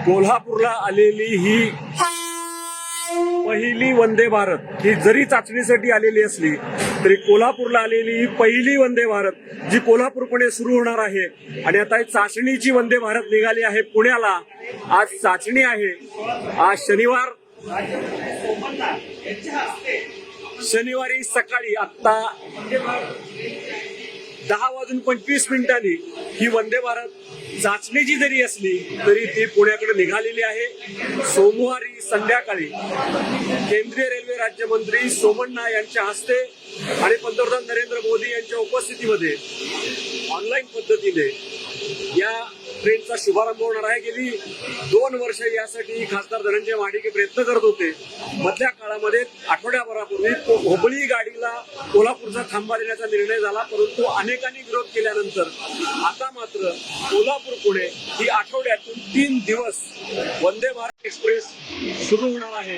कोल्हापूरला आलेली ही पहिली वंदे भारत ही जरी चाचणीसाठी आलेली असली तरी कोल्हापूरला आलेली ही पहिली वंदे भारत जी कोल्हापूरपुणे सुरू होणार आहे. आणि आता ही चाचणीची वंदे भारत निघाली आहे पुण्याला. आज चाचणी आहे. आज शनिवारी सकाळी आत्ता 10:25 ही वंदे भारत चाचणीची जरी असली तरी ती पुण्याकडे निघालेली आहे. सोमवारी संध्याकाळी केंद्रीय रेल्वे राज्यमंत्री सोमण्णा यांच्या हस्ते आणि पंतप्रधान नरेंद्र मोदी यांच्या उपस्थितीमध्ये ऑनलाईन पद्धतीने या ट्रेनचा शुभारंभ होणार आहे. गेली 2 वर्ष यासाठी खासदार धनंजय महाडिक प्रयत्न करत होते. मधल्या काळामध्ये आठवड्याभरापूर्वी हुबळी गाडीला कोल्हापूरचा थांबा देण्याचा निर्णय झाला, परंतु अनेकांनी विरोध केल्यानंतर आता मात्र कोल्हापूर पुणे ही आठवड्यातून 3 दिवस वंदे भारत एक्सप्रेस सुरू होणार आहे.